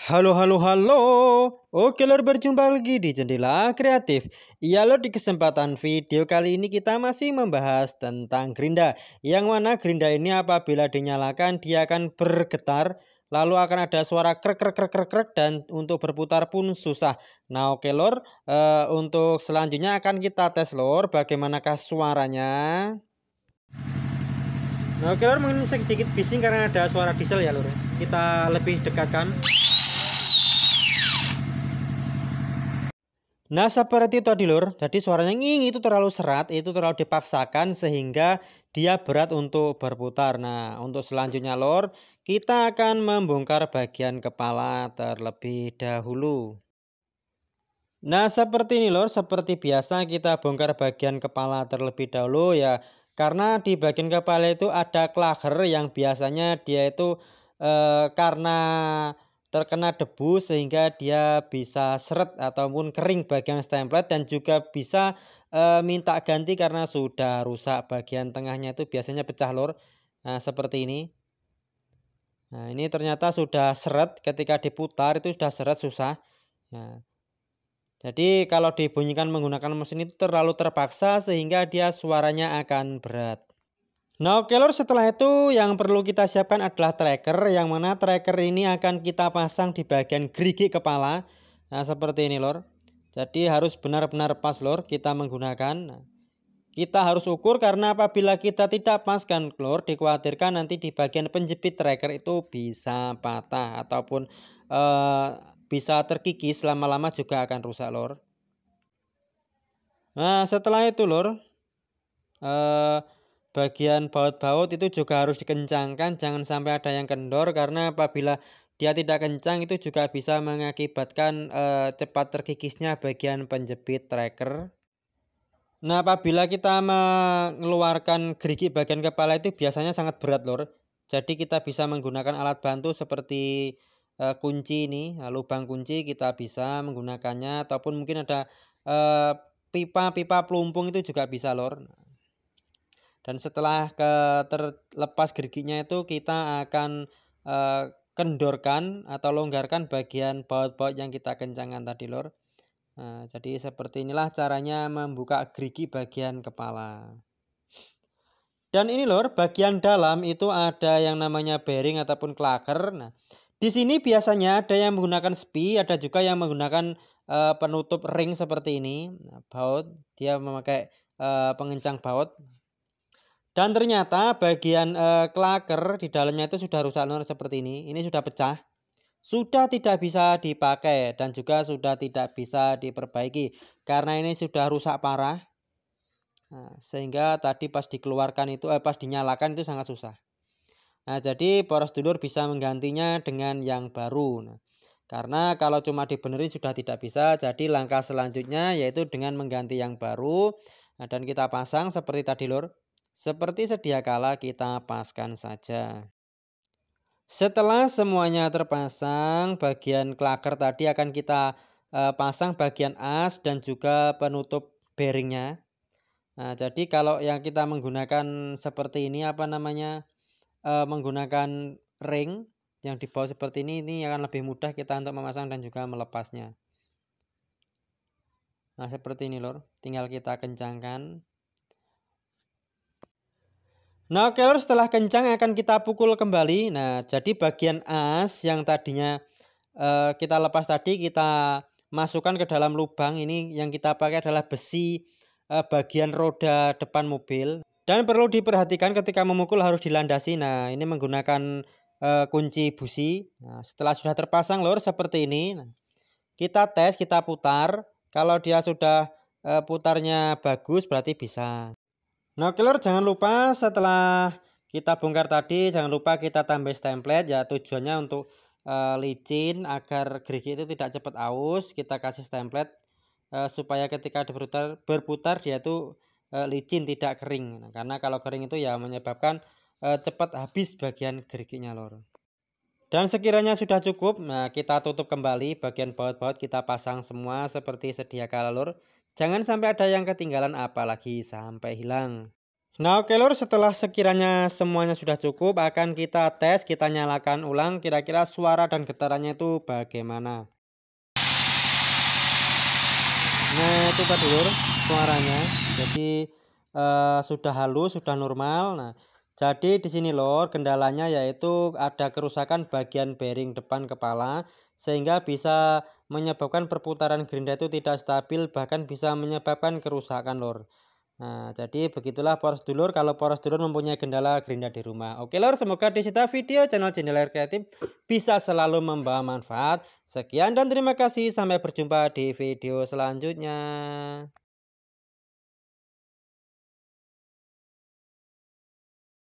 Halo, halo, halo. Oke lor, berjumpa lagi di Jendela Kreatif. Iya lor, di kesempatan video kali ini kita masih membahas tentang gerinda. Yang mana gerinda ini apabila dinyalakan dia akan bergetar, lalu akan ada suara krek krek krek krek krek, dan untuk berputar pun susah. Nah oke lor, untuk selanjutnya akan kita tes lor bagaimanakah suaranya. Nah oke lor, mungkin sedikit bising karena ada suara diesel ya lor. Kita lebih dekatkan. Nah seperti itu tadi lur, jadi suaranya nging itu terlalu serat, itu terlalu dipaksakan sehingga dia berat untuk berputar. Nah untuk selanjutnya lur, kita akan membongkar bagian kepala terlebih dahulu. Nah seperti ini lur, seperti biasa kita bongkar bagian kepala terlebih dahulu ya. Karena di bagian kepala itu ada klaker yang biasanya dia itu karena terkena debu sehingga dia bisa seret ataupun kering bagian stemplet, dan juga bisa minta ganti karena sudah rusak bagian tengahnya, itu biasanya pecah lur. Nah seperti ini. Nah ini ternyata sudah seret, ketika diputar itu sudah seret susah. Nah, jadi kalau dibunyikan menggunakan mesin itu terlalu terpaksa sehingga dia suaranya akan berat. Nah oke lor, setelah itu yang perlu kita siapkan adalah tracker, yang mana tracker ini akan kita pasang di bagian gerigi kepala. Nah seperti ini lor. Jadi harus benar-benar pas lor kita menggunakan. Nah, kita harus ukur karena apabila kita tidak pas kan lor, dikhawatirkan nanti di bagian penjepit tracker itu bisa patah ataupun bisa terkikis, lama-lama juga akan rusak lor. Nah setelah itu lor, bagian baut-baut itu juga harus dikencangkan, jangan sampai ada yang kendor, karena apabila dia tidak kencang itu juga bisa mengakibatkan cepat terkikisnya bagian penjepit tracker. Nah apabila kita mengeluarkan gerigi bagian kepala itu biasanya sangat berat lor, jadi kita bisa menggunakan alat bantu seperti kunci ini, lubang kunci kita bisa menggunakannya, ataupun mungkin ada pipa-pipa pelumpung itu juga bisa lor. Dan setelah terlepas geriginya itu kita akan kendorkan atau longgarkan bagian baut-baut yang kita kencangkan tadi lor. Nah, jadi seperti inilah caranya membuka gerigi bagian kepala. Dan ini lor, bagian dalam itu ada yang namanya bearing ataupun klaker. Nah, di sini biasanya ada yang menggunakan spi, ada juga yang menggunakan penutup ring seperti ini. Nah, baut dia memakai pengencang baut. Dan ternyata bagian klaker di dalamnya itu sudah rusak lor seperti ini. Ini sudah pecah. Sudah tidak bisa dipakai dan juga sudah tidak bisa diperbaiki karena ini sudah rusak parah. Nah, sehingga tadi pas dikeluarkan itu pas dinyalakan itu sangat susah. Nah, jadi poros dulur bisa menggantinya dengan yang baru. Nah, karena kalau cuma dibenerin sudah tidak bisa, jadi langkah selanjutnya yaitu dengan mengganti yang baru. Nah, dan kita pasang seperti tadi lor. Seperti sedia kala kita paskan saja. Setelah semuanya terpasang, bagian klaker tadi akan kita pasang bagian as dan juga penutup bearingnya. Nah, jadi kalau yang kita menggunakan seperti ini menggunakan ring yang di bawah seperti ini akan lebih mudah kita untuk memasang dan juga melepasnya. Nah seperti ini lor, tinggal kita kencangkan. Nah oke lor, setelah kencang akan kita pukul kembali. Nah jadi bagian as yang tadinya kita lepas tadi kita masukkan ke dalam lubang. Ini yang kita pakai adalah besi bagian roda depan mobil. Dan perlu diperhatikan ketika memukul harus dilandasi. Nah ini menggunakan kunci busi. Nah, setelah sudah terpasang lor seperti ini, nah, kita tes, kita putar. Kalau dia sudah putarnya bagus berarti bisa. Nah oke lor, jangan lupa setelah kita bongkar tadi jangan lupa kita tambah stemplet ya, tujuannya untuk licin agar gerigi itu tidak cepat aus. Kita kasih stemplet supaya ketika berputar dia itu licin, tidak kering. Nah, karena kalau kering itu ya menyebabkan cepat habis bagian geriginya lor. Dan sekiranya sudah cukup, nah kita tutup kembali bagian baut-baut, kita pasang semua seperti sedia kala lor. Jangan sampai ada yang ketinggalan apalagi sampai hilang. Nah, oke lur, setelah sekiranya semuanya sudah cukup, akan kita tes, kita nyalakan ulang kira-kira suara dan getarannya itu bagaimana. Nah, itu tadi lur suaranya. Jadi sudah halus, sudah normal. Nah, jadi di sini lur kendalanya yaitu ada kerusakan bagian bearing depan kepala sehingga bisa menyebabkan perputaran gerinda itu tidak stabil, bahkan bisa menyebabkan kerusakan lur. Nah, jadi begitulah poros dulur kalau poros dulur mempunyai kendala gerinda di rumah. Oke lor, semoga di sini video channel Jendela Kreatif bisa selalu membawa manfaat. Sekian dan terima kasih, sampai berjumpa di video selanjutnya.